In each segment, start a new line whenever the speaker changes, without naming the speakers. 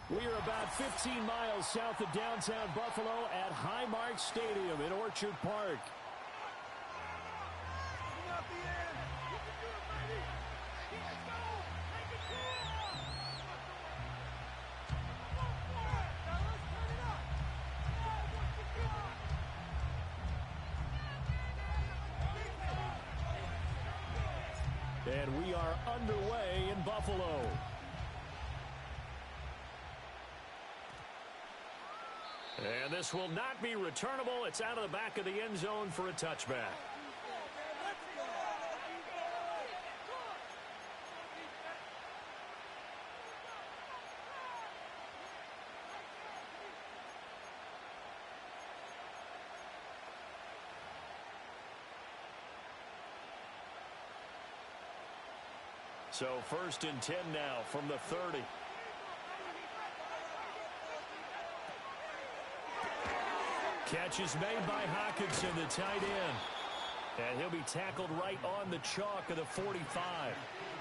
We are about 15 miles south of downtown Buffalo at Highmark Stadium in Orchard Park. And we are underway in Buffalo. And this will not be returnable. It's out of the back of the end zone for a touchback. So 1st and 10 now from the 30. Catch is made by Hockenson, the tight end. And he'll be tackled right on the chalk of the 45.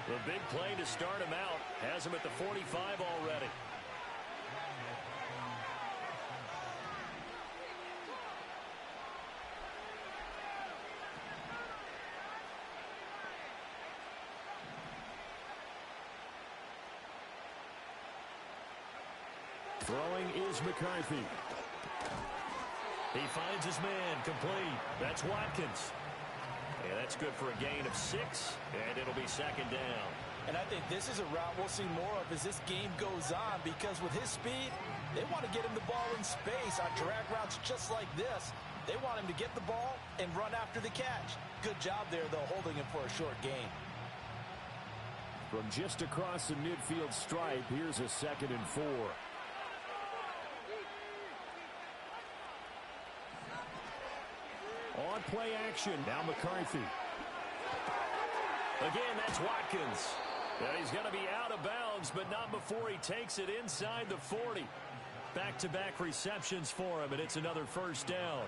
The big play to start him out has him at the 45 already. Throwing is McCarthy. He finds his man complete. That's Watkins. And that's good for a gain of 6, and it'll be 2nd down.
And I think this is a route we'll see more of as this game goes on, because with his speed, they want to get him the ball in space on drag routes just like this. They want him to get the ball and run after the catch. Good job there, though, holding him for a short gain.
From just across the midfield stripe, here's a 2nd and 4. On play action, now McCarthy. Again, that's Watkins. And he's going to be out of bounds, but not before he takes it inside the 40. Back-to-back receptions for him, and it's another 1st down.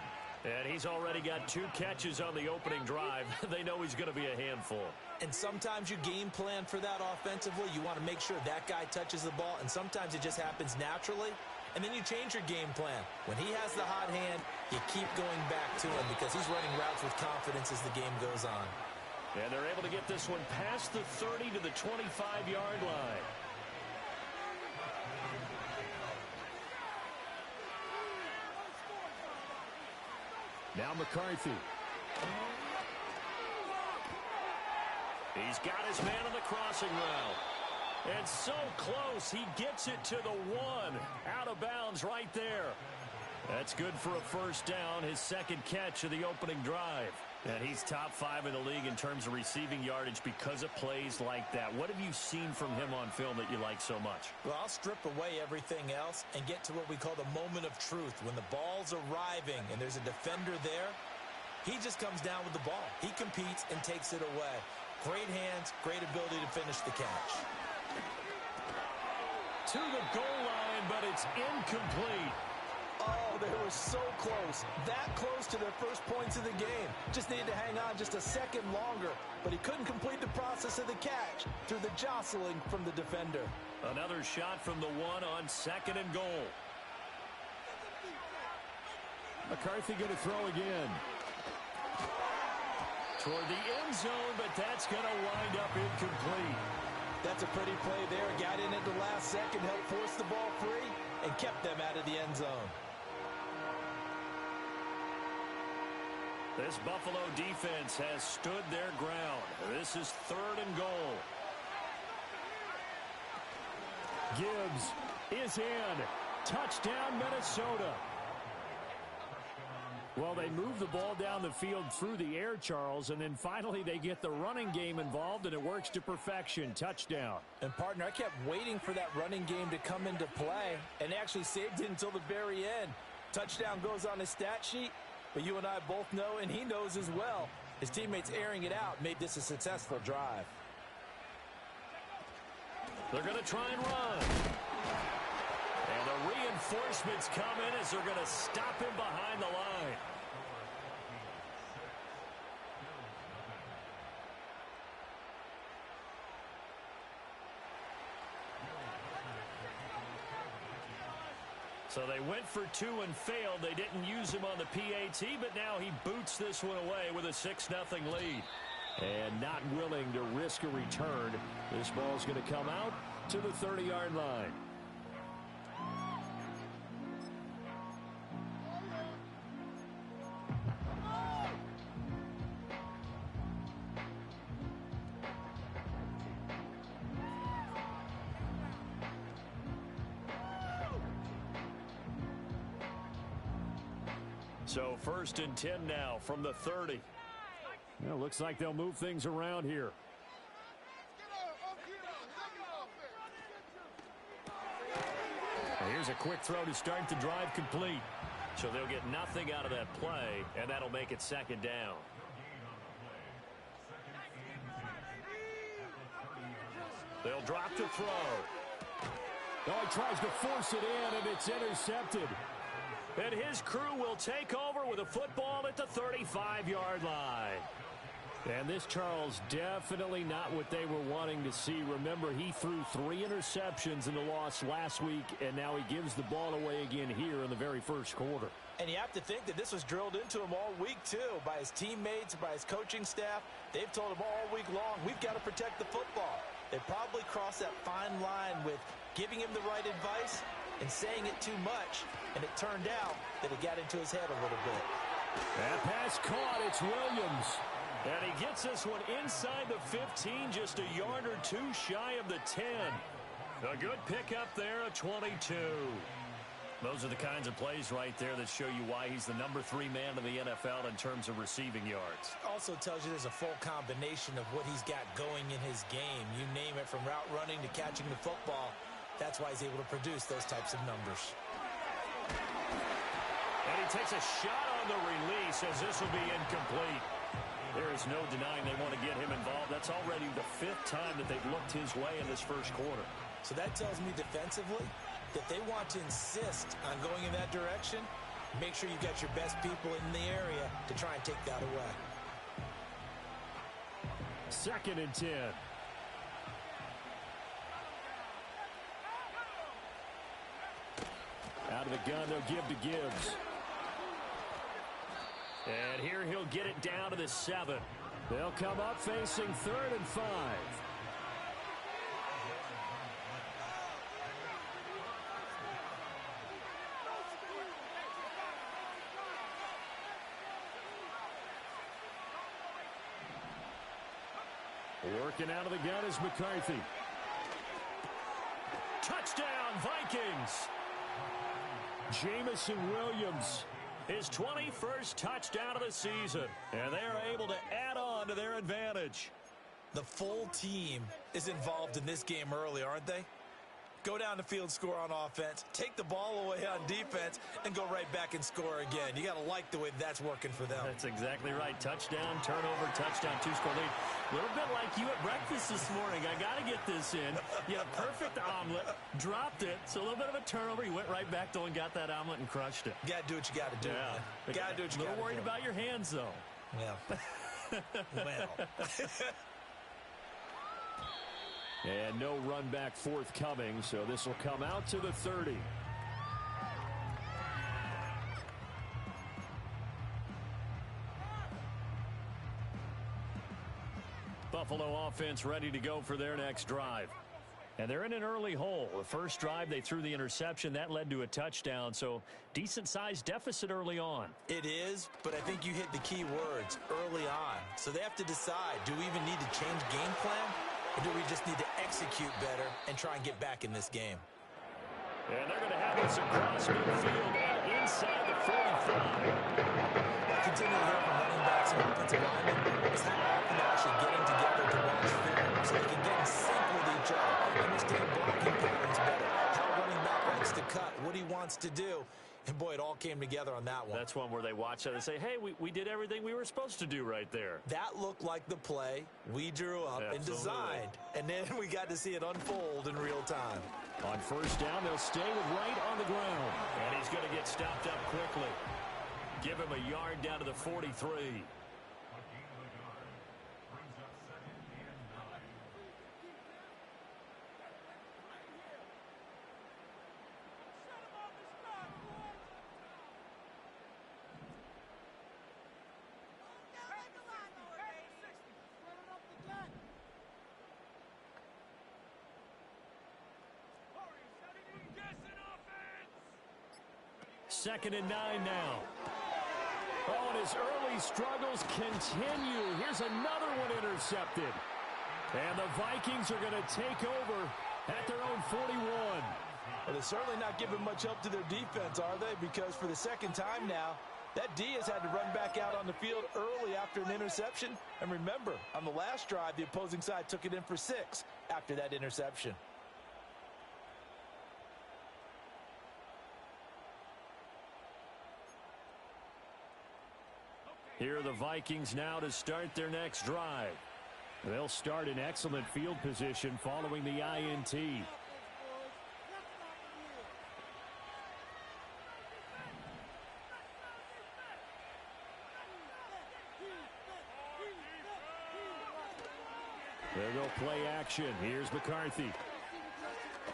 And he's already got 2 catches on the opening drive. They know he's going to be a handful.
And sometimes you game plan for that offensively. You want to make sure that guy touches the ball, and sometimes it just happens naturally. And then you change your game plan. When he has the hot hand, you keep going back to him because he's running routes with confidence as the game goes on.
And they're able to get this one past the 30 to the 25-yard line. Now McCarthy. He's got his man on the crossing route. And so close, he gets it to the 1. Out of bounds right there. That's good for a 1st down, his 2nd catch of the opening drive. And he's top 5 in the league in terms of receiving yardage because of plays like that. What have you seen from him on film that you like so much?
Well, I'll strip away everything else and get to what we call the moment of truth. When the ball's arriving and there's a defender there, he just comes down with the ball. He competes and takes it away. Great hands, great ability to finish the catch.
To the goal line, but it's incomplete.
Oh, they were so close. That close to their first points of the game. Just needed to hang on just a second longer, but he couldn't complete the process of the catch through the jostling from the defender.
Another shot from the 1 on 2nd and goal. McCarthy going to throw again. Toward the end zone, but that's going to wind up incomplete.
That's a pretty play there. Got in at the last second, helped force the ball free, and kept them out of the end zone.
This Buffalo defense has stood their ground. This is 3rd and goal. Gibbs is in. Touchdown, Minnesota. Well, they move the ball down the field through the air, Charles, and then finally they get the running game involved, and it works to perfection. Touchdown.
And, partner, I kept waiting for that running game to come into play, and actually saved it until the very end. Touchdown goes on his stat sheet, but you and I both know, and he knows as well, his teammates airing it out made this a successful drive.
They're going to try and run. And the reinforcements come in as they're going to stop him behind the line. So they went for 2 and failed. They didn't use him on the PAT, but now he boots this one away with a 6-0 lead. And not willing to risk a return, this ball's going to come out to the 30-yard line. So 1st and 10 now from the 30. Well, looks like they'll move things around here. Here's a quick throw to start the drive complete. So they'll get nothing out of that play, and that'll make it 2nd down. They'll drop the throw. Oh, he tries to force it in, and it's intercepted. And his crew will take over with a football at the 35-yard line. And this, Charles, definitely not what they were wanting to see. Remember, he threw 3 interceptions in the loss last week, and now he gives the ball away again here in the very first quarter.
And you have to think that this was drilled into him all week, too, by his teammates, by his coaching staff. They've told him all week long, we've got to protect the football. They probably crossed that fine line with giving him the right advice and saying it too much, and it turned out that it got into his head a little bit.
That pass caught. It's Williams. And he gets this one inside the 15, just a yard or 2 shy of the 10. A good pickup there, a 22. Those are the kinds of plays right there that show you why he's the number 3 man in the NFL in terms of receiving yards.
Also tells you there's a full combination of what he's got going in his game. You name it, from route running to catching the football. That's why he's able to produce those types of numbers.
And he takes a shot on the release as this will be incomplete. There is no denying they want to get him involved. That's already the 5th time that they've looked his way in this first quarter.
So that tells me defensively that they want to insist on going in that direction. Make sure you've got your best people in the area to try and take that away.
2nd and 10. Out of the gun, they'll give to Gibbs. And here he'll get it down to the 7. They'll come up facing 3rd and 5. Working out of the gun is McCarthy. Touchdown, Vikings! Jamison Williams, his 21st touchdown of the season, and they're able to add on to their advantage.
The full team is involved in this game early, aren't they? Go down the field, score on offense, take the ball away on defense, and go right back and score again. You got to like the way that's working for them.
That's exactly right. Touchdown, turnover, touchdown, 2-score lead. A little bit like you at breakfast this morning. I got to get this in. You had a perfect omelet, dropped it, so a little bit of a turnover. You went right back though and got that omelet and crushed it.
You got to do what you got to do.
Yeah.
Got to do what you got to do.
A little worried about your hands, though.
Yeah. Well.
And no run back forthcoming, so this will come out to the 30. Buffalo offense ready to go for their next drive. And they're in an early hole. The first drive, they threw the interception. That led to a touchdown, so decent-sized deficit early on.
It is, but I think you hit the key words, early on. So they have to decide, do we even need to change game plan? Or do we just need to execute better and try and get back in this game?
And they're going to have this across midfield and inside the 45.
I continue to hear from running backs and offensive linemen is how often they're actually getting together to watch film so they can get in sync with each other, understand blocking patterns better, how running back likes to cut, what he wants to do. And, boy, it all came together on that one.
That's one where they watch that and say, hey, we did everything we were supposed to do right there.
That looked like the play we drew up and designed. And then we got to see it unfold in real time.
On first down, they'll stay with Wright on the ground. And he's going to get stopped up quickly. Give him a yard down to the 43. 2nd and 9 now. Oh, and his early struggles continue. Here's another one intercepted. And the Vikings are going to take over at their own 41.
Well, they're certainly not giving much help to their defense, are they? Because for the second time now, that D has had to run back out on the field early after an interception. And remember, on the last drive, the opposing side took it in for 6 after that interception.
Here are the Vikings now to start their next drive. They'll start in excellent field position following the INT. They'll go play action. Here's McCarthy.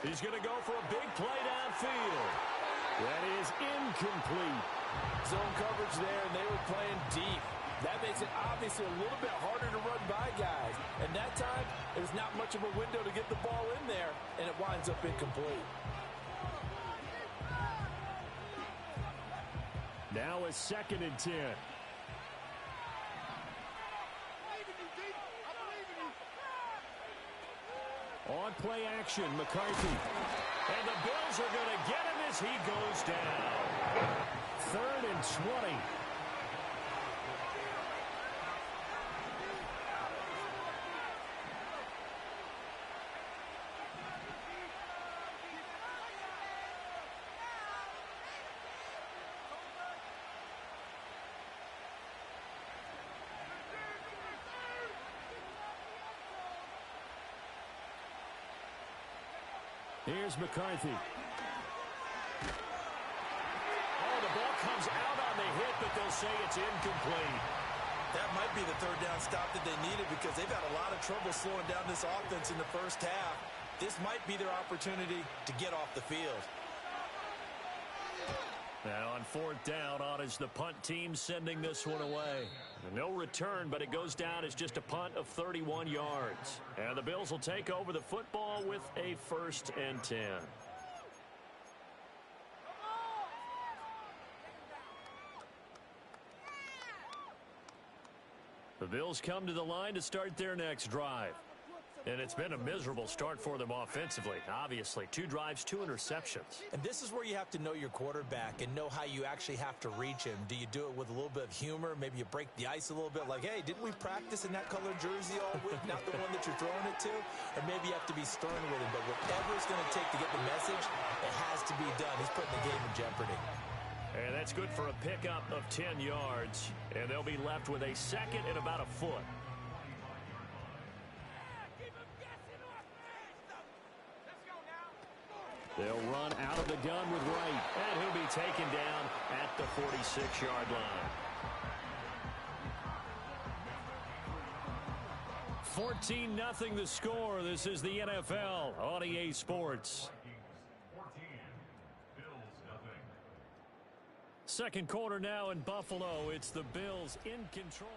He's going to go for a big play downfield. That is incomplete.
Zone coverage there, and they were playing deep. That makes it obviously a little bit harder to run by guys. And that time, there's not much of a window to get the ball in there, and it winds up incomplete.
Now a 2nd and 10. On play action, McCarthy. And the Bills are going to get him as he goes down. 3rd and 20. Here's McCarthy. Oh, the ball comes out on the hit, but they'll say it's incomplete.
That might be the 3rd down stop that they needed because they've had a lot of trouble slowing down this offense in the first half. This might be their opportunity to get off the field.
Now on 4th down, on is the punt team sending this one away. No return, but it goes down as just a punt of 31 yards. And the Bills will take over the football with a 1st and 10. The Bills come to the line to start their next drive. And it's been a miserable start for them offensively. Obviously, 2 drives, 2 interceptions.
And this is where you have to know your quarterback and know how you actually have to reach him. Do you do it with a little bit of humor? Maybe you break the ice a little bit like, hey, didn't we practice in that color jersey all week, not the one that you're throwing it to? Or maybe you have to be stern with him. But whatever it's going to take to get the message, it has to be done. He's putting the game in jeopardy.
And that's good for a pickup of 10 yards. And they'll be left with a 2nd and about a foot. They'll run out of the gun with Wright, and he'll be taken down at the 46-yard line. 14-0 the score. This is the NFL on EA Sports. 2nd quarter now in Buffalo. It's the Bills in control.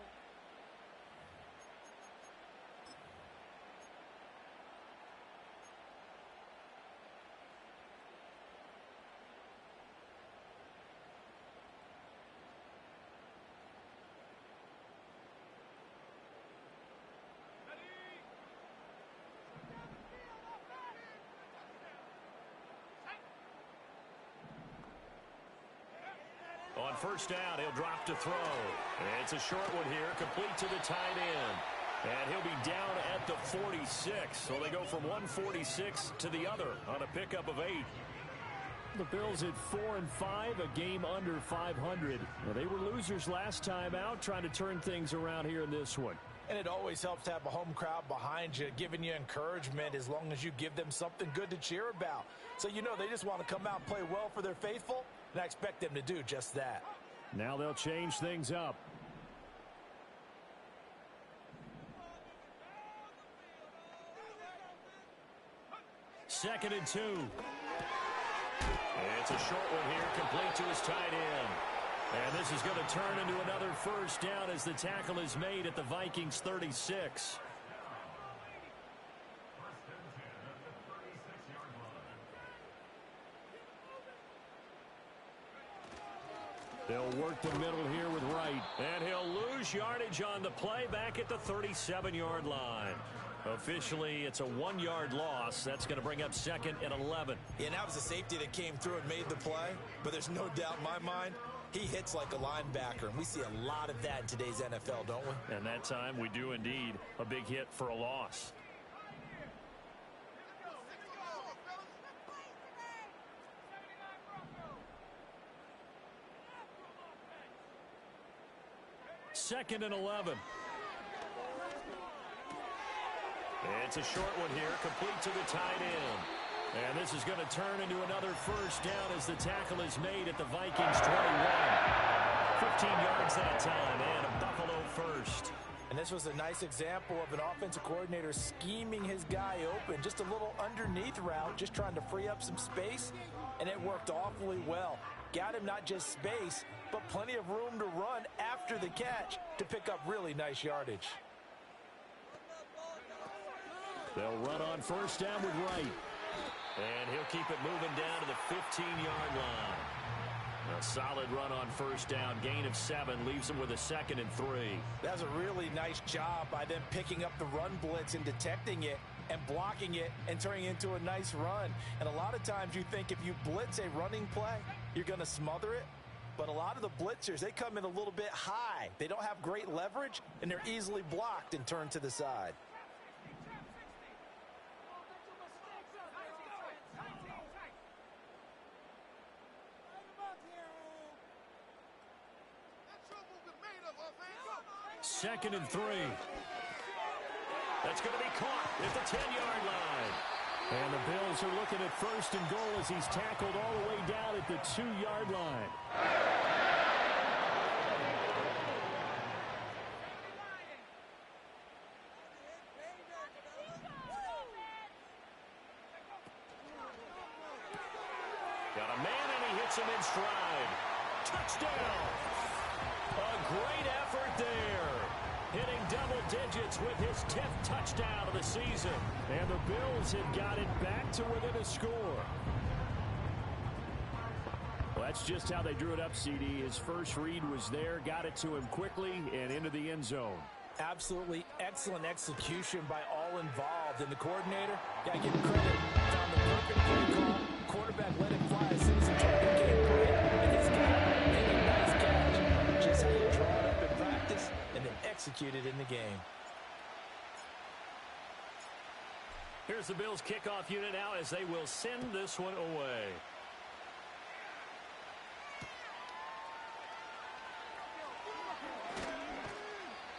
On 1st down, he'll drop to throw. And it's a short one here, complete to the tight end. And he'll be down at the 46. So they go from 146 to the other on a pickup of 8. The Bills at 4-5, a game under 500. Well, they were losers last time out, trying to turn things around here in this one.
And it always helps to have a home crowd behind you, giving you encouragement as long as you give them something good to cheer about. So you know they just want to come out and play well for their faithful, and I expect them to do just that.
Now they'll change things up. Second and 2. It's a short one here, complete to his tight end. And this is going to turn into another 1st down as the tackle is made at the Vikings 36. They'll work the middle here with Wright. And he'll lose yardage on the play back at the 37-yard line. Officially, it's a 1-yard loss. That's going to bring up 2nd and 11.
Yeah, and that was a safety that came through and made the play. But there's no doubt in my mind, he hits like a linebacker. And we see a lot of that in today's NFL, don't we?
And that time we do indeed. A big hit for a loss. Second and 11. It's a short one here, complete to the tight end. And this is going to turn into another first down as the tackle is made at the Vikings 21. 15 yards that time, and a Buffalo first.
And this was a nice example of an offensive coordinator scheming his guy open. Just a little underneath route, just trying to free up some space, and it worked awfully well. Got him not just space, but plenty of room to run after the catch to pick up really nice yardage.
They'll run on first down with Wright. And he'll keep it moving down to the 15-yard line. A solid run on first down. Gain of 7 leaves him with a 2nd and 3.
That's a really nice job by them picking up the run blitz and detecting it and blocking it and turning it into a nice run. And a lot of times you think if you blitz a running play, you're going to smother it. But a lot of the blitzers, they come in a little bit high. They don't have great leverage, and they're easily blocked and turned to the side.
Second and 3. That's going to be caught at the 10-yard line. And the Bills are looking at first and goal as he's tackled all the way down at the 2-yard line. Got a man and he hits him in stride. Touchdown! A great effort there. Hitting double digits with his 10th touchdown of the season. And the Bills have got it back to within a score. Well, that's just how they drew it up, CD. His first read was there, got it to him quickly, and into the end zone.
Absolutely excellent execution by all involved. And the coordinator, got to give him credit, found the perfect play call. Quarterback let him fly as soon as he tried to game plan. And this guy made a nice catch. Just how you draw it up in practice and then execute it in the game.
Here's the Bills kickoff unit now as they will send this one away.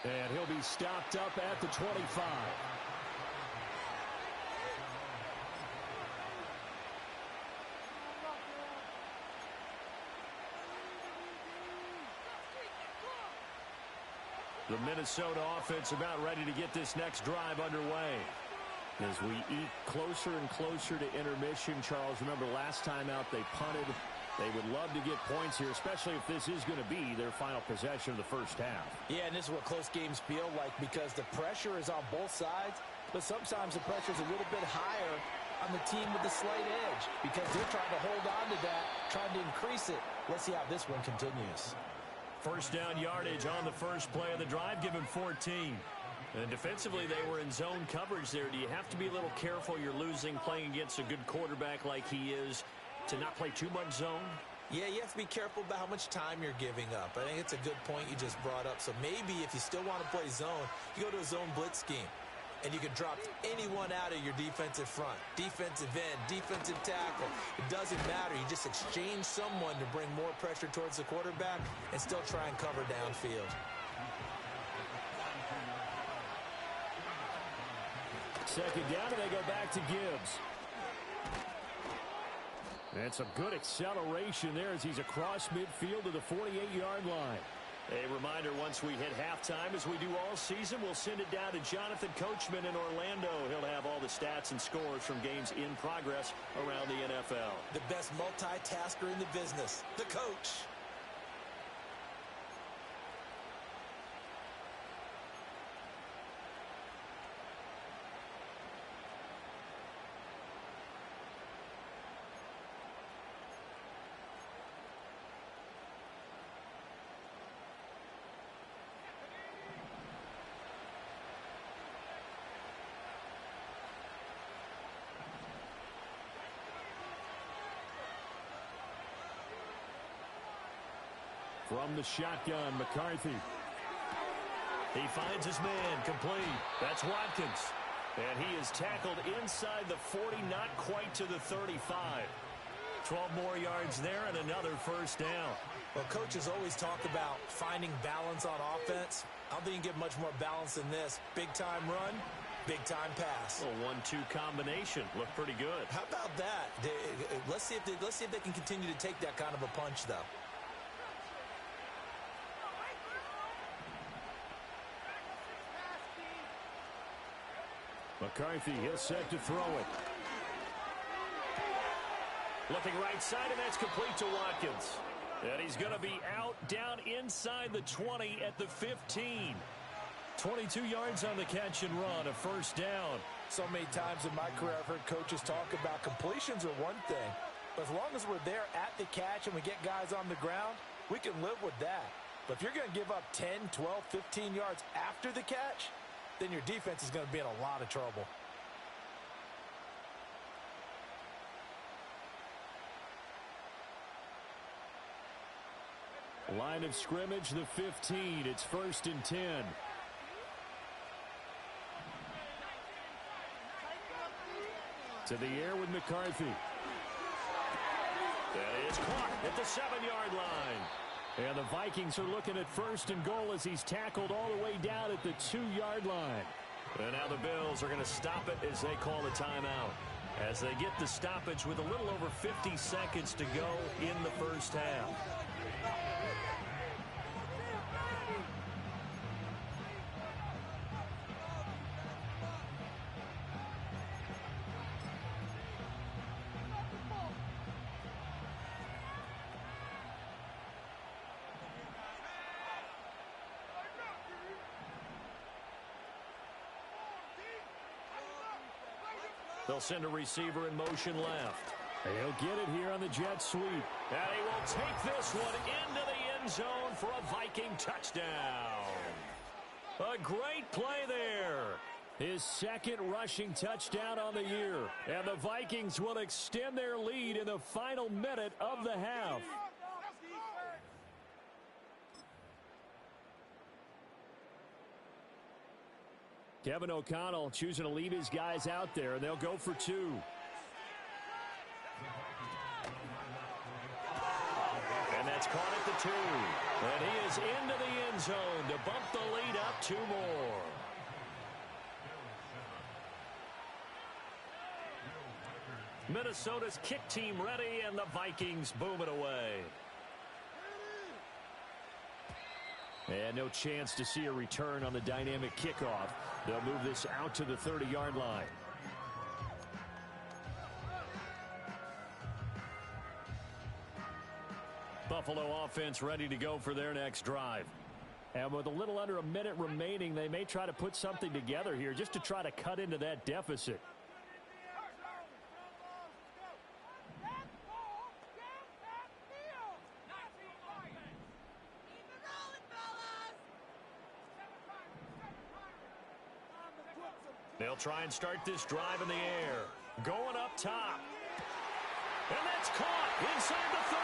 And he'll be stopped up at the 25. The Minnesota offense about ready to get this next drive underway. As we eat closer and closer to intermission, Charles, remember last time out they punted. They would love to get points here, especially if this is going to be their final possession of the first half.
Yeah, and this is what close games feel like because the pressure is on both sides, but sometimes the pressure is a little bit higher on the team with the slight edge because they're trying to hold on to that, trying to increase it. Let's see how this one continues.
First down yardage on the first play of the drive, give him 14. And defensively, they were in zone coverage there. Do you have to be a little careful? You're losing playing against a good quarterback like he is to not play too much zone?
Yeah, you have to be careful about how much time you're giving up. I think it's a good point you just brought up. So maybe if you still want to play zone, you go to a zone blitz scheme. And you can drop anyone out of your defensive front. Defensive end, defensive tackle. It doesn't matter. You just exchange someone to bring more pressure towards the quarterback and still try and cover downfield.
Second down, and they go back to Gibbs. And some good acceleration there as he's across midfield to the 48-yard line. A reminder, once we hit halftime, as we do all season, we'll send it down to Jonathan Coachman in Orlando. He'll have all the stats and scores from games in progress around the NFL.
The best multitasker in the business, the coach.
From the shotgun, McCarthy. He finds his man, complete. That's Watkins. And he is tackled inside the 40, not quite to the 35. 12 more yards there and another first down.
Well, coaches always talk about finding balance on offense. I don't think you can get much more balance than this. Big-time run, big-time pass.
A 1-2 combination. Looked pretty good.
How about that? Let's see if they can continue to take that kind of a punch, though.
McCarthy, he'll set to throw it. Looking right side, and that's complete to Watkins. And he's going to be out down inside the 20 at the 15. 22 yards on the catch and run, a first down.
So many times in my career I've heard coaches talk about completions are one thing. But as long as we're there at the catch and we get guys on the ground, we can live with that. But if you're going to give up 10, 12, 15 yards after the catch, then your defense is going to be in a lot of trouble.
Line of scrimmage, the 15. It's 1st and 10. To the air with McCarthy. That is caught at the 7-yard line. And the Vikings are looking at 1st and goal as he's tackled all the way down at the 2-yard line. And now the Bills are going to stop it as they call the timeout. As they get the stoppage with a little over 50 seconds to go in the first half. They'll send a receiver in motion left. He'll get it here on the jet sweep. And he will take this one into the end zone for a Viking touchdown. A great play there. His second rushing touchdown on the year. And the Vikings will extend their lead in the final minute of the half. Kevin O'Connell choosing to leave his guys out there, and they'll go for 2. And that's caught at the 2. And he is into the end zone to bump the lead up 2 more. Minnesota's kick team ready, and the Vikings boom it away. And no chance to see a return on the dynamic kickoff. They'll move this out to the 30-yard line. Buffalo offense ready to go for their next drive. And with a little under a minute remaining, they may try to put something together here just to try to cut into that deficit. They'll try and start this drive in the air. Going up top. And that's caught inside the 30.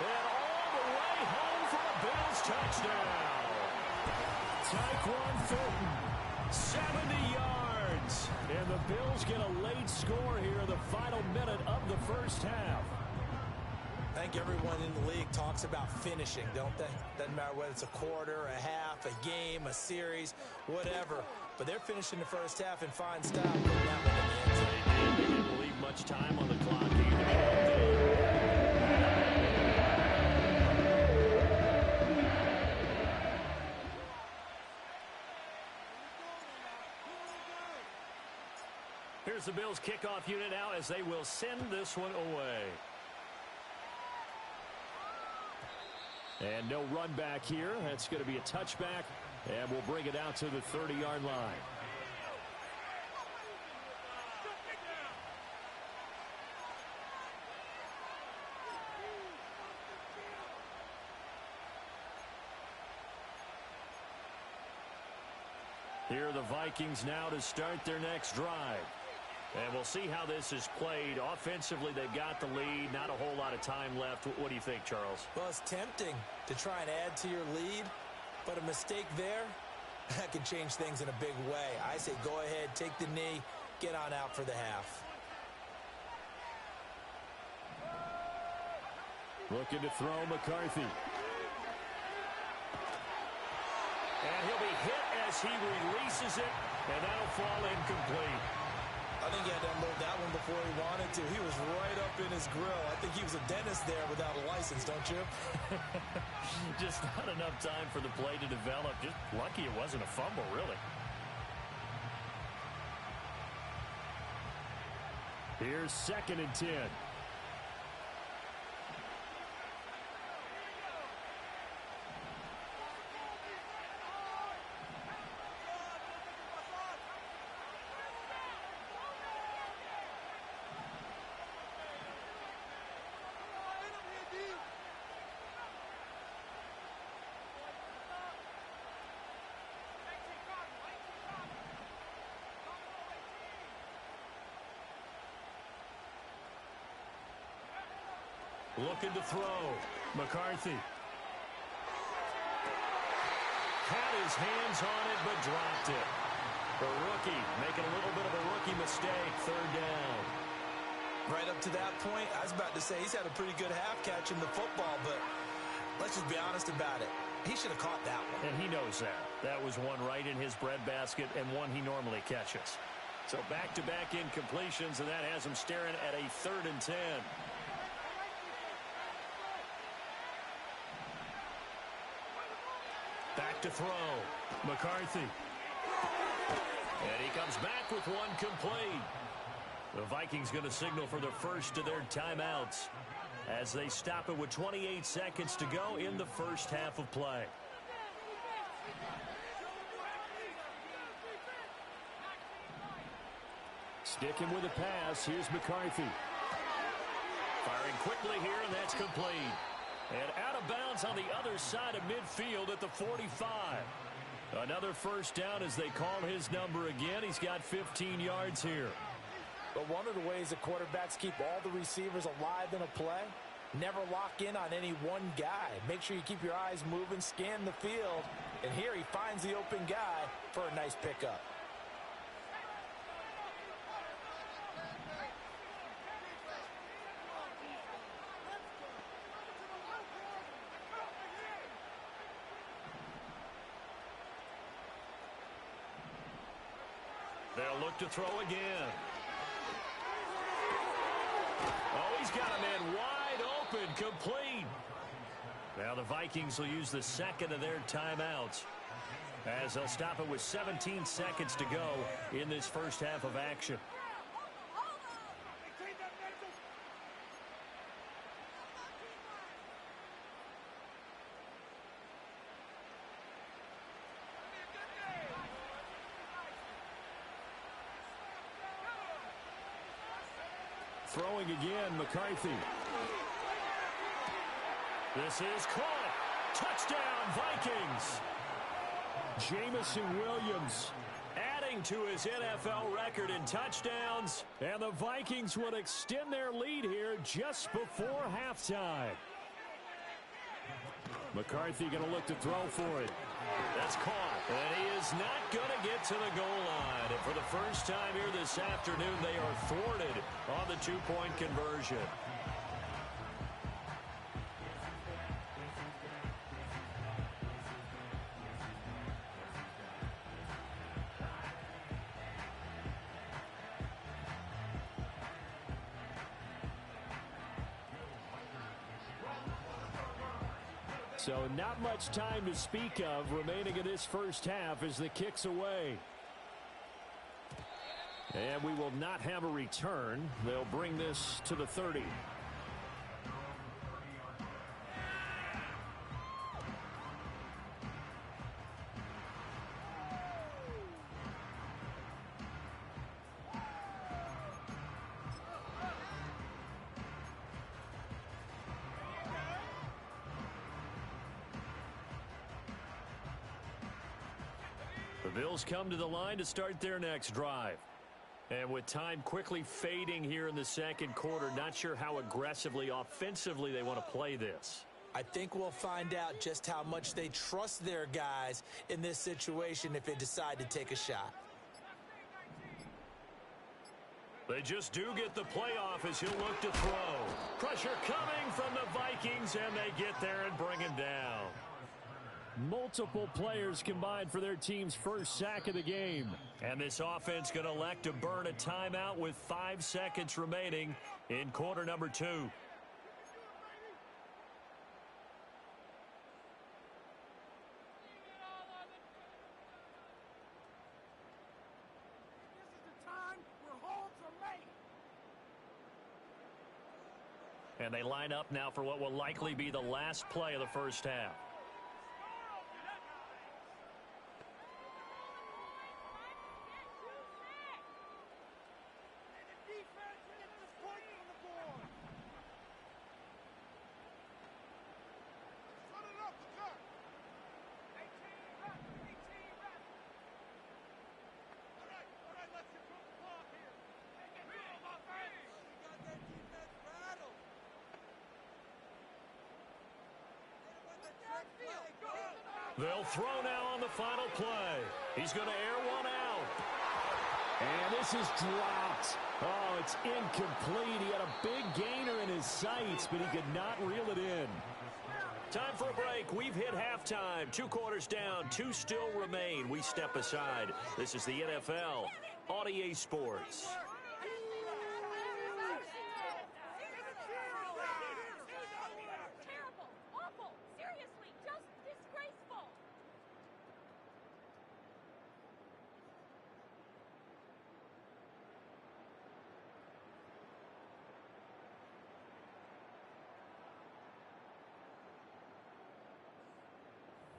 And all the way home for a Bills touchdown. Tyquan Thornton, 70 yards. And the Bills get a late score here in the final minute of the first half.
I think everyone in the league talks about finishing, don't they? Doesn't matter whether it's a quarter, a half, a game, a series, whatever. But they're finishing the first half in fine style.
They didn't leave much time on the clock either. Here's the Bills kickoff unit now as they will send this one away. And no run back here. That's going to be a touchback. And we'll bring it out to the 30-yard line. Here are the Vikings now to start their next drive. And we'll see how this is played. Offensively, they got the lead. Not a whole lot of time left. What do you think, Charles?
Well, it's tempting to try and add to your lead, but a mistake there, that can change things in a big way. I say go ahead, take the knee, get on out for the half.
Looking to throw McCarthy. And he'll be hit as he releases it, and that'll fall incomplete.
I think he had to unload that one before he wanted to. He was right up in his grill. I think he was a dentist there without a license, don't you?
Just not enough time for the play to develop. Just lucky it wasn't a fumble, really. Here's 2nd and 10. Looking to throw. McCarthy. Had his hands on it, but dropped it. The rookie making a little bit of a rookie mistake. 3rd down.
Right up to that point, I was about to say he's had a pretty good half catching the football, but let's just be honest about it. He should have caught that one.
And he knows that. That was one right in his breadbasket and one he normally catches. So back-to-back incompletions, and that has him staring at a 3rd and 10. Back to throw. McCarthy. And he comes back with one complete. The Vikings going to signal for the first of their timeouts as they stop it with 28 seconds to go in the first half of play. Sticking with the pass. Here's McCarthy. Firing quickly here, and that's complete. And out of bounds on the other side of midfield at the 45. Another first down as they call his number again. He's got 15 yards here.
But one of the ways that quarterbacks keep all the receivers alive in a play, never lock in on any one guy. Make sure you keep your eyes moving, scan the field. And here he finds the open guy for a nice pickup.
They'll look to throw again. Oh, he's got a man wide open, complete. Now the Vikings will use the second of their timeouts as they'll stop it with 17 seconds to go in this first half of action. Throwing again, McCarthy. This is caught. Touchdown, Vikings. Jamison Williams adding to his NFL record in touchdowns. And the Vikings would extend their lead here just before halftime. McCarthy going to look to throw for it. That's caught. And he is not going to get to the goal line. And for the first time here this afternoon, they are thwarted on the two-point conversion. So not much time to speak of remaining in this first half as the kick's away. And we will not have a return. They'll bring this to the 30. The Bills come to the line to start their next drive. And with time quickly fading here in the second quarter, not sure how aggressively, offensively they want to play this.
I think we'll find out just how much they trust their guys in this situation if they decide to take a shot.
They just do get the playoff as he'll look to throw. Pressure coming from the Vikings, and they get there and bring him down. Multiple players combined for their team's first sack of the game. And this offense going to elect to burn a timeout with 5 seconds remaining in quarter number 2. And they line up now for what will likely be the last play of the first half. They'll throw now on the final play. He's going to air one out. And this is dropped. Oh, it's incomplete. He had a big gainer in his sights, but he could not reel it in. Time for a break. We've hit halftime. 2 quarters down. 2 still remain. We step aside. This is the NFL on EA Sports.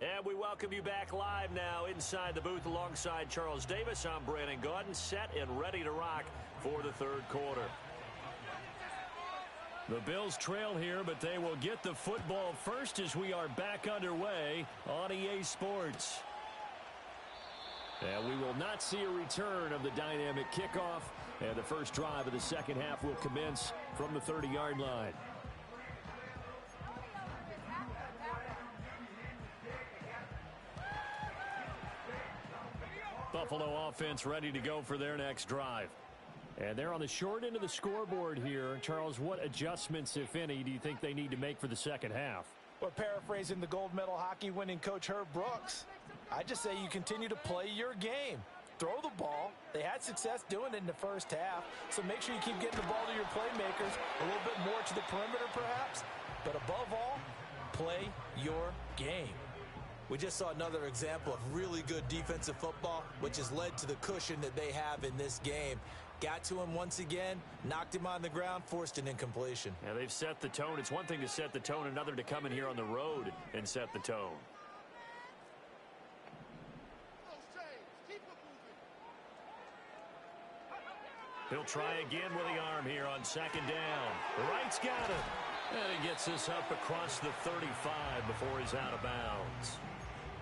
And we welcome you back live now inside the booth alongside Charles Davis. I'm Brandon Gaudin, set and ready to rock for the third quarter. The Bills trail here, but they will get the football first as we are back underway on EA Sports. And we will not see a return of the dynamic kickoff. And the first drive of the second half will commence from the 30-yard line. Buffalo offense ready to go for their next drive. And they're on the short end of the scoreboard here. Charles, what adjustments, if any, do you think they need to make for the second half?
Well, paraphrasing the gold medal hockey winning coach Herb Brooks, I just say you continue to play your game. Throw the ball. They had success doing it in the first half, so make sure you keep getting the ball to your playmakers, a little bit more to the perimeter perhaps, but above all, play your game. We just saw another example of really good defensive football, which has led to the cushion that they have in this game. Got to him once again, knocked him on the ground, forced an incompletion.
Yeah, they've set the tone. It's one thing to set the tone, another to come in here on the road and set the tone. He'll try again with the arm here on second down. Wright's got it. And he gets this up across the 35 before he's out of bounds.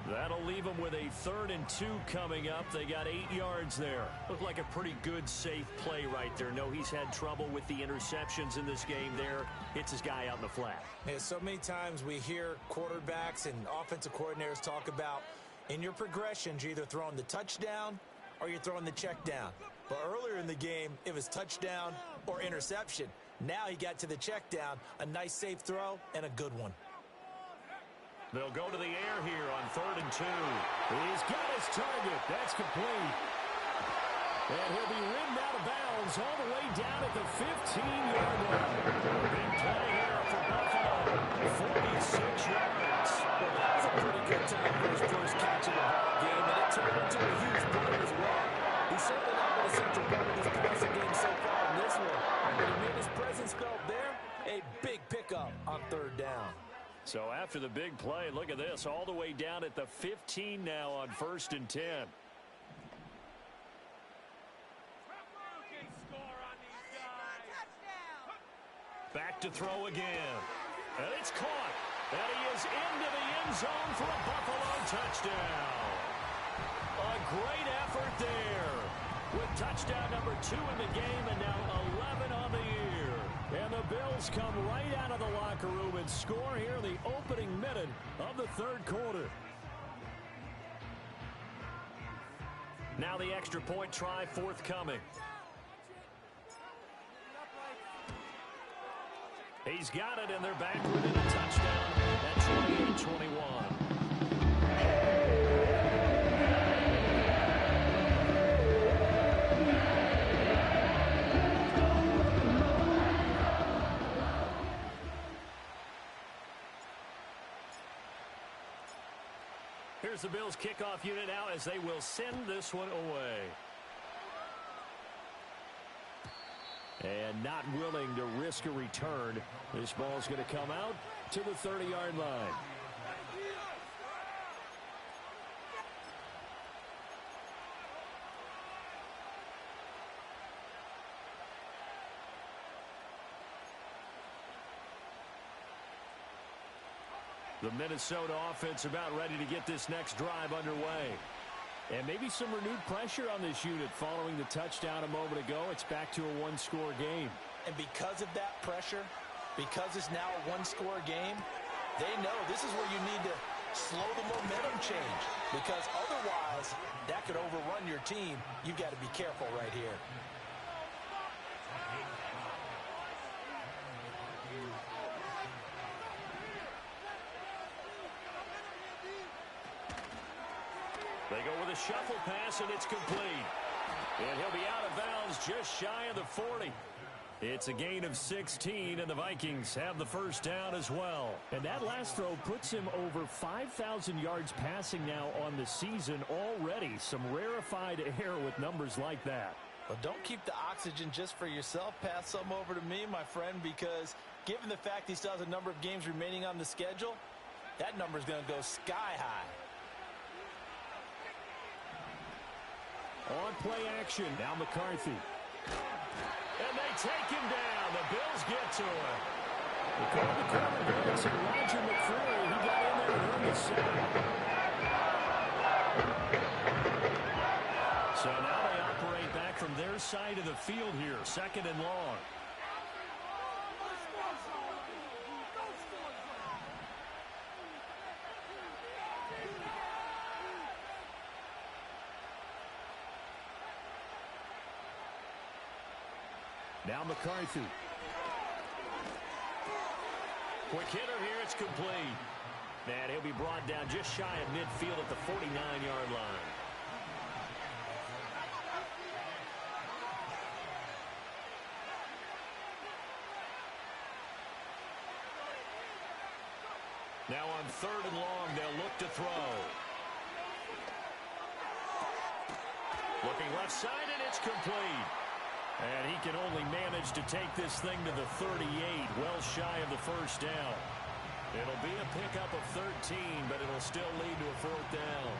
That'll leave them with a 3rd and 2 coming up. They got 8 yards there. Looked like a pretty good, safe play right there. No, he's had trouble with the interceptions in this game there. Hits his guy out in the flat.
Yeah, so many times we hear quarterbacks and offensive coordinators talk about in your progressions, you're either throwing the touchdown or you're throwing the check down. But earlier in the game, it was touchdown or interception. Now he got to the check down, a nice safe throw, and a good one.
They'll go to the air here on 3rd and 2. He's got his target. That's complete. And he'll be ridden out of bounds all the way down at the 15-yard line. Big play here for Buffalo. 46 yards.
Well, that was a pretty good time for his first catch of the ball game, and it turned into a huge play as well. He's certainly not been a central part of his passing game so far in this one. But he made his presence felt there. A big pickup on 3rd down.
So after the big play, look at this, all the way down at the 15 now on 1st and 10. Back to throw again. And it's caught. And he is into the end zone for a Buffalo touchdown. A great effort there. With Touchdown number 2 in the game, and now 11 on the year. And the Bills come right out of the locker room and score here in the opening minute of the third quarter. Now the extra point try forthcoming. He's got it, and they're back within a touchdown at 28-21. Here's the Bills kickoff unit now as they will send this one away. And not willing to risk a return. This ball's going to come out to the 30-yard line. The Minnesota offense about ready to get this next drive underway. And maybe some renewed pressure on this unit following the touchdown a moment ago. It's back to a one-score game.
And because of that pressure, because it's now a one-score game, they know this is where you need to slow the momentum change. Because otherwise, that could overrun your team. You've got to be careful right here.
They go with a shuffle pass, and it's complete. And he'll be out of bounds just shy of the 40. It's a gain of 16, and the Vikings have the first down as well. And that last throw puts him over 5,000 yards passing now on the season already. Some rarefied air with numbers like that.
Well, don't keep the oxygen just for yourself. Pass some over to me, my friend, because given the fact he still has a number of games remaining on the schedule, that number is going to go sky high.
On play action, now McCarthy. And they take him down. The Bills get to him. They call the quarterback, and Roger McCreary, he got in there and earned the sack. So now they operate back from their side of the field here, second and long. Now McCarthy. Quick hitter here, it's complete. And he'll be brought down just shy of midfield at the 49-yard line. Now on third and long, they'll look to throw. Looking left side, and it's complete. And he can only manage to take this thing to the 38, well shy of the first down. It'll be a pickup of 13, but it'll still lead to a fourth down.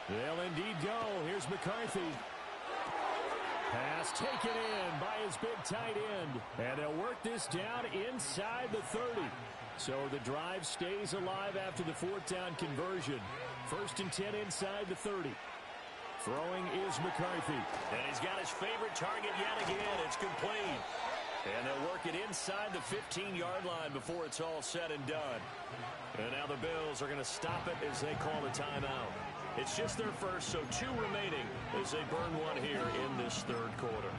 They'll indeed go. Here's McCarthy. Pass taken in by his big tight end. And they'll work this down inside the 30. So the drive stays alive after the fourth down conversion. First and 10 inside the 30. Throwing is McCarthy. And he's got his favorite target yet again. It's complete. And they'll work it inside the 15-yard line before it's all said and done. And now the Bills are going to stop it as they call the timeout. It's just their first, so 2 remaining as they burn one here in this third quarter.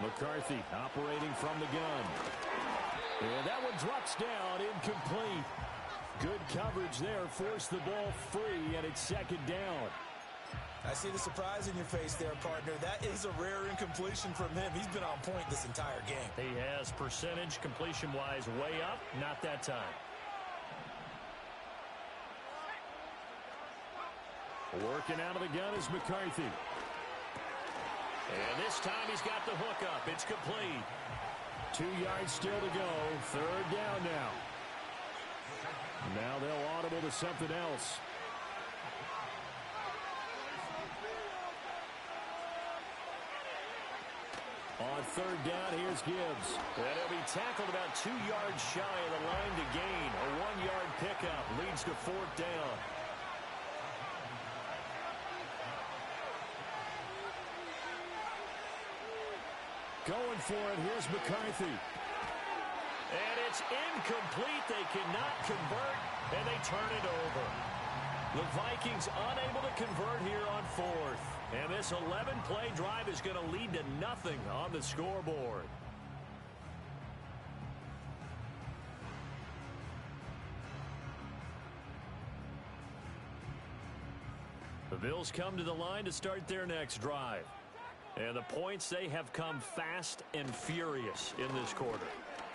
McCarthy operating from the gun. And that one drops down, incomplete. Good coverage there, forced the ball free, and it's second down.
I see the surprise in your face there, partner. That is a rare incompletion from him. He's been on point this entire game.
He has percentage completion-wise way up, not that time. Working out of the gun is McCarthy. And this time he's got the hook up. It's complete. 2 yards still to go. Third down now. Now they'll audible to something else. On third down, here's Gibbs. And he'll be tackled about 2 yards shy of the line to gain. A 1-yard pickup leads to fourth down. Going for it, here's McCarthy. And it's incomplete. They cannot convert, and they turn it over. The Vikings unable to convert here on fourth. And this 11-play drive is going to lead to nothing on the scoreboard. The Bills come to the line to start their next drive. And the points, they have come fast and furious in this quarter.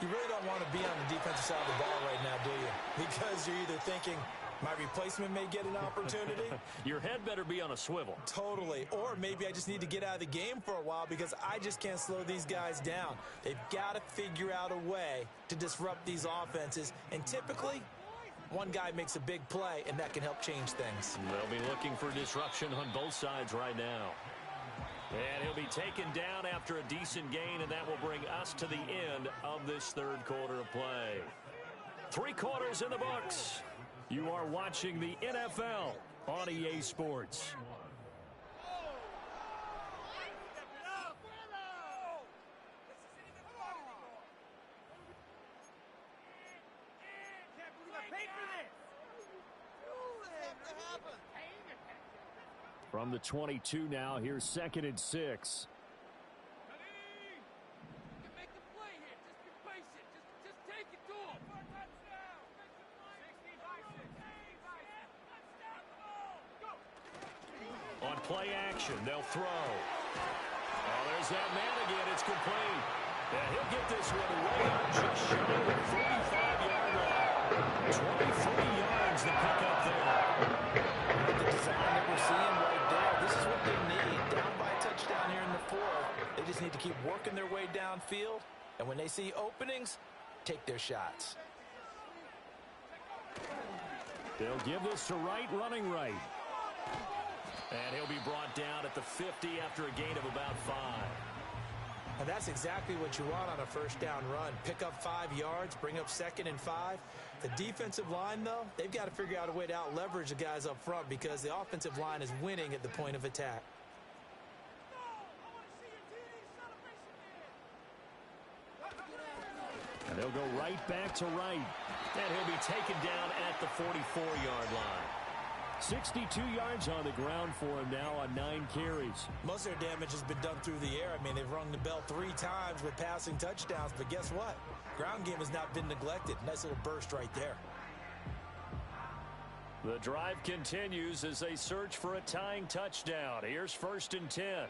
You really don't want to be on the defensive side of the ball right now, do you? Because you're either thinking, my replacement may get an opportunity.
Your head better be on a swivel.
Totally. Or maybe I just need to get out of the game for a while because I just can't slow these guys down. They've got to figure out a way to disrupt these offenses. And typically, one guy makes a big play, and that can help change things.
They'll be looking for disruption on both sides right now. And he'll be taken down after a decent gain, and that will bring us to the end of this third quarter of play. 3 quarters in the books. You are watching the NFL on EA Sports. From the 22 now, here's 2nd and 6. On play action, they'll throw. Oh, there's that man again. It's complete. And he'll get this one way up just shy of the 45-yard line. 23 yards to pick up there.
The design that we're seeing right there, this is what they need. Down by a touchdown here in the fourth. They just need to keep working their way downfield. And when they see openings, take their shots.
They'll give this to Wright, running right. And he'll be brought down at the 50 after a gain of about 5.
And that's exactly what you want on a first down run. Pick up 5 yards, bring up 2nd and 5. The defensive line, though, they've got to figure out a way to out-leverage the guys up front because the offensive line is winning at the point of attack.
And they'll go right back to Wright. And he'll be taken down at the 44-yard line. 62 yards on the ground for him now on 9 carries.
Most of their damage has been done through the air. I mean, they've rung the bell 3 times with passing touchdowns, but guess what? Ground game has not been neglected. Nice little burst right there.
The drive continues as they search for a tying touchdown. Here's 1st and 10.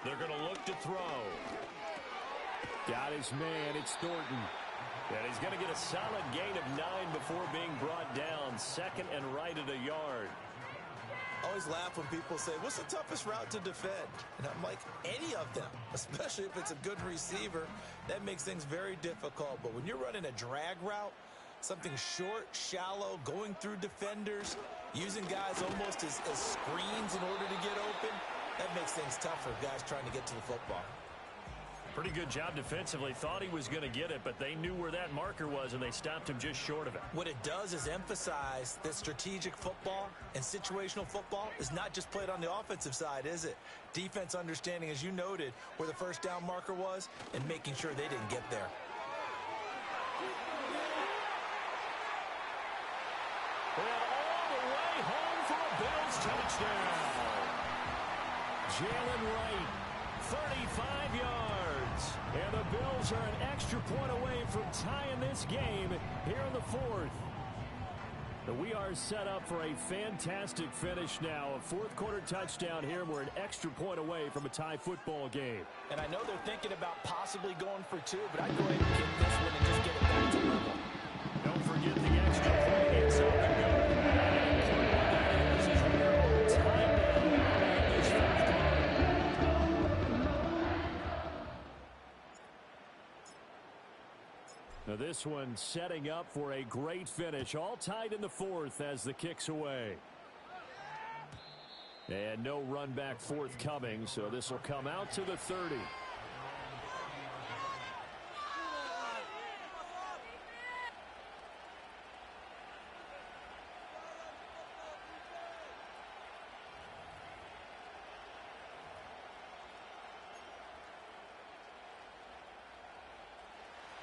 They're going to look to throw. Got his man. It's Thornton. And he's going to get a solid gain of 9 before being brought down. 2nd and right at a yard.
I always laugh when people say, what's the toughest route to defend? And I'm like, any of them, especially if it's a good receiver. That makes things very difficult. But when you're running a drag route, something short, shallow, going through defenders, using guys almost as screens in order to get open, that makes things tough for guys trying to get to the football.
Pretty good job defensively. Thought he was going to get it, but they knew where that marker was, and they stopped him just short of it.
What it does is emphasize that strategic football and situational football is not just played on the offensive side, is it? Defense understanding, as you noted, where the first down marker was and making sure they didn't get there.
And all the way home for a Bills touchdown. Jalen Wright, 35 yards. And the Bills are an extra point away from tying this game here in the fourth. We are set up for a fantastic finish now. A fourth-quarter touchdown here. We're an extra point away from a tie football game.
And I know they're thinking about possibly going for two, but I'd go ahead and kick this one and just get it back to level.
Don't forget the extra point. It's up and good. And important what that is we are all tied now in this fourth quarter. Now this one setting up for a great finish. All tied in the fourth as the kick's away. And no run back forthcoming, so this will come out to the 30.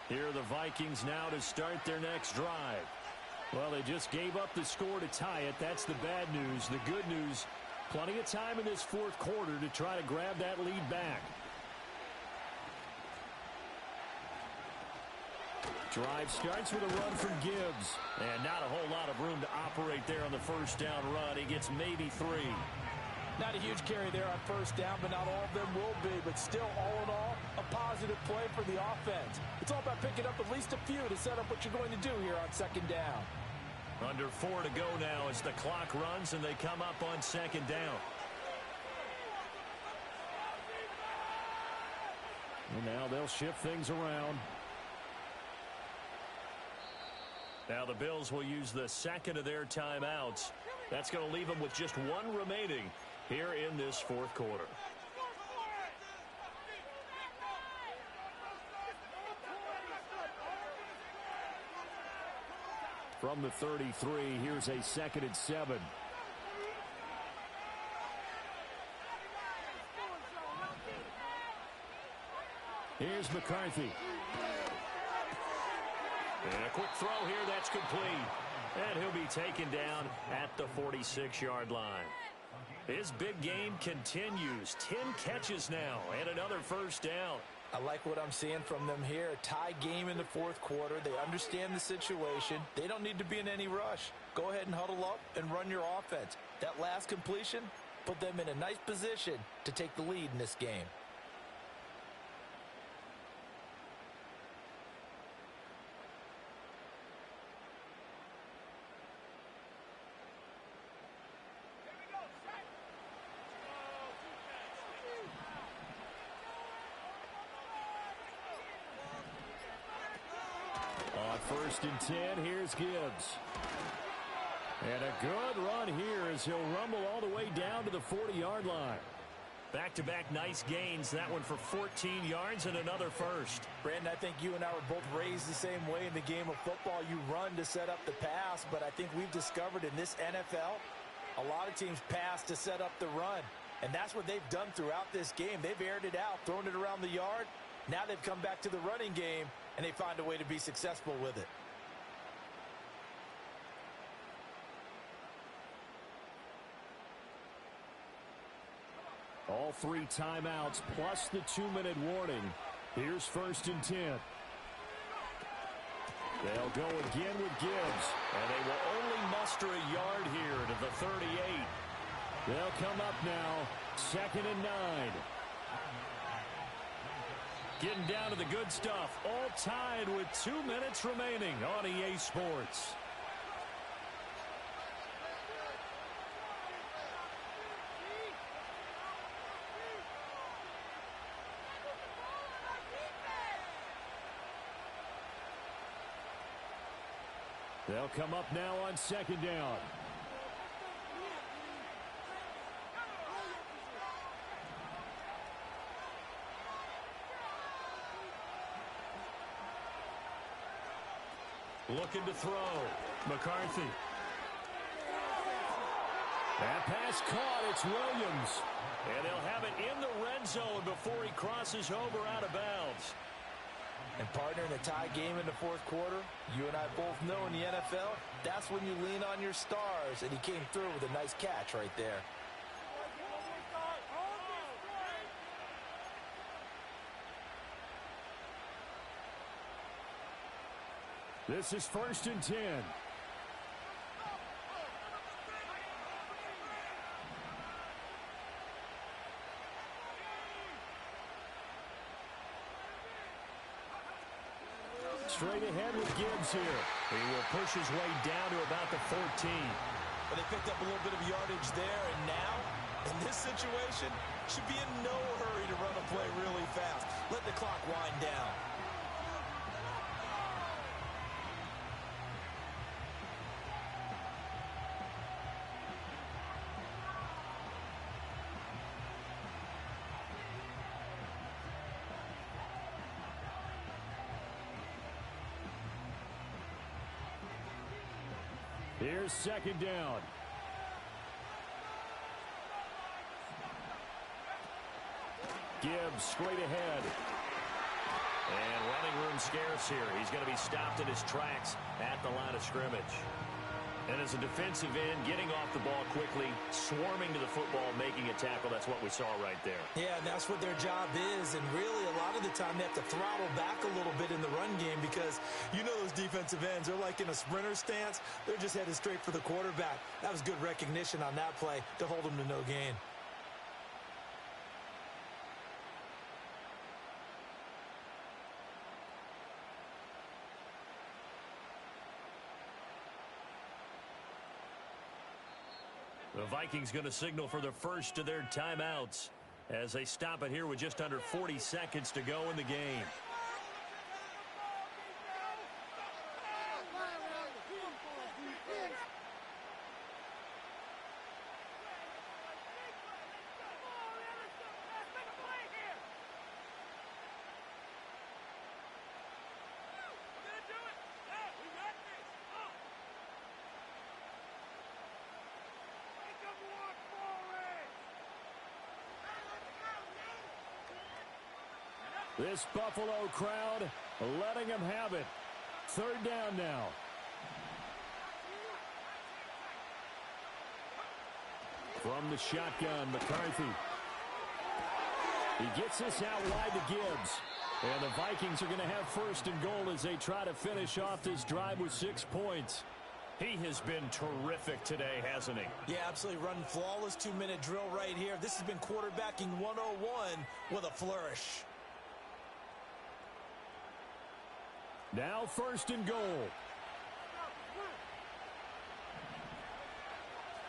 Here are the Vikings now to start their next drive. Well, they just gave up the score to tie it. That's the bad news. The good news, plenty of time in this fourth quarter to try to grab that lead back. Drive starts with a run from Gibbs. And not a whole lot of room to operate there on the first down run. He gets maybe 3.
Not a huge carry there on first down, but not all of them will be. But still, all in all, a positive play for the offense. It's all about picking up at least a few to set up what you're going to do here on second down.
Under 4 to go now as the clock runs and they come up on second down. And now they'll shift things around. Now the Bills will use the second of their timeouts. That's going to leave them with just one remaining here in this fourth quarter. From the 33, here's a 2nd and 7. Here's McCarthy. And a quick throw here, that's complete. And he'll be taken down at the 46-yard line. His big game continues. 10 catches now and another first down.
I like what I'm seeing from them here. A tie game in the fourth quarter. They understand the situation. They don't need to be in any rush. Go ahead and huddle up and run your offense. That last completion put them in a nice position to take the lead in this game.
First and 10, here's Gibbs. And a good run here as he'll rumble all the way down to the 40-yard line. Back-to-back nice gains, that one for 14 yards and another first.
Brandon, I think you and I were both raised the same way in the game of football. You run to set up the pass, but I think we've discovered in this NFL, a lot of teams pass to set up the run. And that's what they've done throughout this game. They've aired it out, thrown it around the yard. Now they've come back to the running game, and they find a way to be successful with it.
All 3 timeouts plus the 2-minute warning. Here's first and 10. They'll go again with Gibbs, and they will only muster a yard here to the 38. They'll come up now, 2nd and 9. Getting down to the good stuff, all tied with 2 minutes remaining on EA Sports. They'll come up now on second down. Looking to throw. McCarthy. That pass caught. It's Williams. And they'll have it in the red zone before he crosses over out of bounds.
And partner, in a tie game in the fourth quarter, you and I both know in the NFL, that's when you lean on your stars. And he came through with a nice catch right there.
This is first and 10. Straight ahead with Gibbs here. He will push his way down to about the 14.
But they picked up a little bit of yardage there, and now, in this situation, should be in no hurry to run a play really fast. Let the clock wind down.
Here's second down. Gibbs straight ahead. And running room scarce here. He's going to be stopped in his tracks at the line of scrimmage. And as a defensive end, getting off the ball quickly, swarming to the football, making a tackle, that's what we saw right there.
Yeah, and that's what their job is. And really, a lot of the time, they have to throttle back a little bit in the run game because you know those defensive ends, they're like in a sprinter stance. They're just headed straight for the quarterback. That was good recognition on that play to hold them to no gain.
The Vikings going to signal for the first of their timeouts as they stop it here with just under 40 seconds to go in the game. This Buffalo crowd letting them have it. Third down now. From the shotgun, McCarthy. He gets this out wide to Gibbs. And the Vikings are going to have first and goal as they try to finish off this drive with 6 points. He has been terrific today, hasn't he?
Yeah, absolutely. Running flawless 2-minute drill right here. This has been quarterbacking 101 with a flourish.
Now first and goal.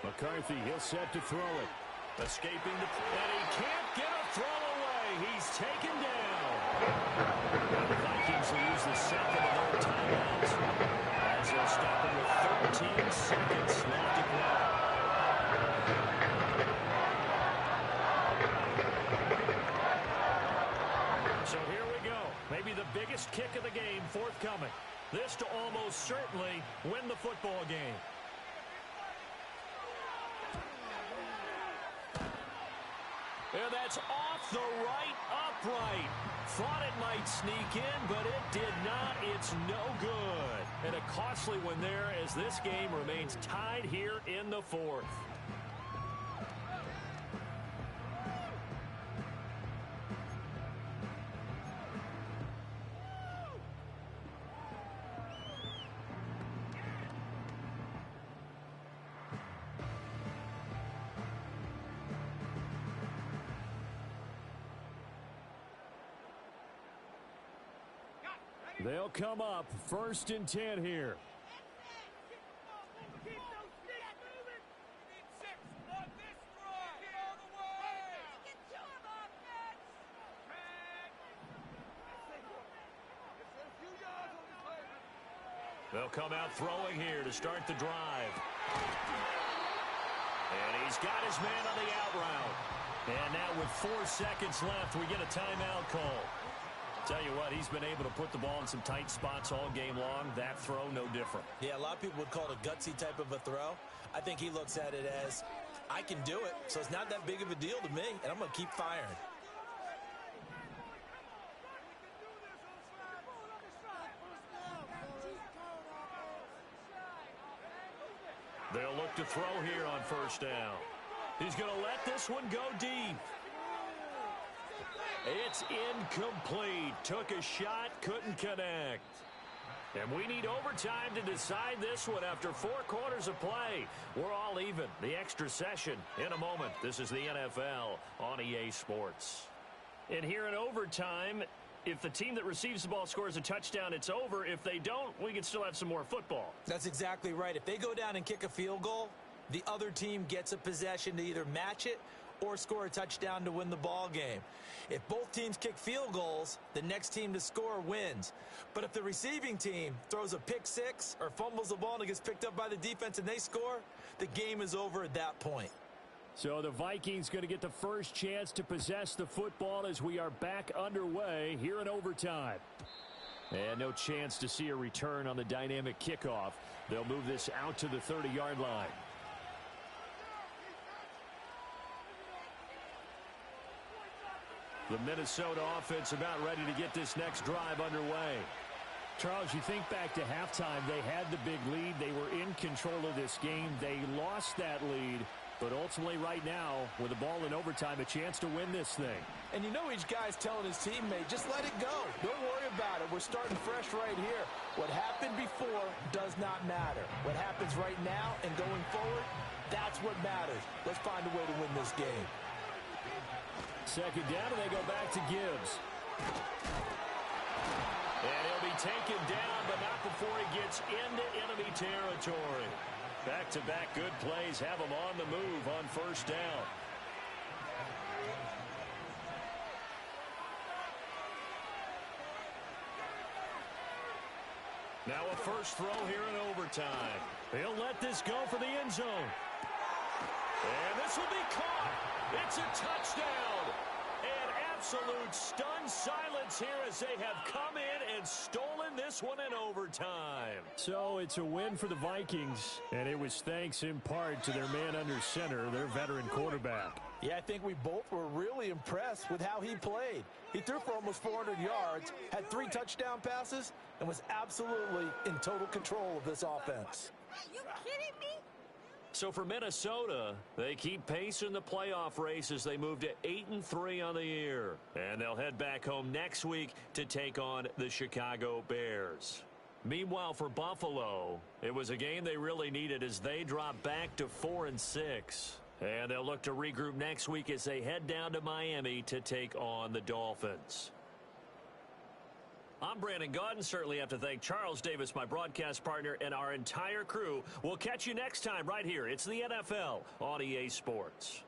McCarthy, he'll set to throw it. Escaping and he can't get a throw away. He's taken down. The Vikings will use the second of their timeouts as they'll stop it with 13 seconds left to play. So here we go. Maybe the biggest kick of the game forthcoming. This to almost certainly win the football game. And that's off the right upright. Thought it might sneak in, but it did not. It's no good. And a costly one there as this game remains tied here in the fourth. They'll come up first and 10 here. They'll come out throwing here to start the drive. And he's got his man on the out route. And now with 4 seconds left, we get a timeout call. Tell you what, he's been able to put the ball in some tight spots all game long. That throw, no different.
Yeah, a lot of people would call it a gutsy type of a throw. I think he looks at it as, I can do it, so it's not that big of a deal to me, and I'm going to keep firing.
They'll look to throw here on first down. He's going to let this one go deep. It's incomplete. Took a shot, couldn't connect. And we need overtime to decide this one after 4 quarters of play. We're all even. The extra session in a moment. This is the NFL on EA Sports. And here in overtime, If the team that receives the ball scores a touchdown, it's over. If they don't, we can still have some more football.
That's exactly right. If they go down and kick a field goal, the other team gets a possession to either match it or score a touchdown to win the ball game. If both teams kick field goals, the next team to score wins. But if the receiving team throws a pick six or fumbles the ball and it gets picked up by the defense and they score, the game is over at that point.
So the Vikings going to get the first chance to possess the football as we are back underway here in overtime. And no chance to see a return on the dynamic kickoff. They'll move this out to the 30-yard line. The Minnesota offense about ready to get this next drive underway. Charles, you think back to halftime, they had the big lead. They were in control of this game. They lost that lead. But ultimately right now, with the ball in overtime, a chance to win this thing.
And you know each guy's telling his teammate, just let it go. Don't worry about it. We're starting fresh right here. What happened before does not matter. What happens right now and going forward, that's what matters. Let's find a way to win this game.
Second down, and they go back to Gibbs. And he'll be taken down, but not before he gets into enemy territory. Back-to-back good plays have him on the move on first down. Now a first throw here in overtime. He'll let this go for the end zone. And this will be caught. It's a touchdown. And absolute stunned silence here as they have come in and stolen this one in overtime. So it's a win for the Vikings, and it was thanks in part to their man under center, their veteran quarterback.
Yeah, I think we both were really impressed with how he played. He threw for almost 400 yards, had 3 touchdown passes, and was absolutely in total control of this offense.
Are you kidding me?
So for Minnesota, they keep pace in the playoff race as they move to 8-3 on the year. And they'll head back home next week to take on the Chicago Bears. Meanwhile, for Buffalo, it was a game they really needed as they drop back to 4-6. And they'll look to regroup next week as they head down to Miami to take on the Dolphins. I'm Brandon Gaudin. Certainly have to thank Charles Davis, my broadcast partner, and our entire crew. We'll catch you next time right here. It's the NFL on EA Sports.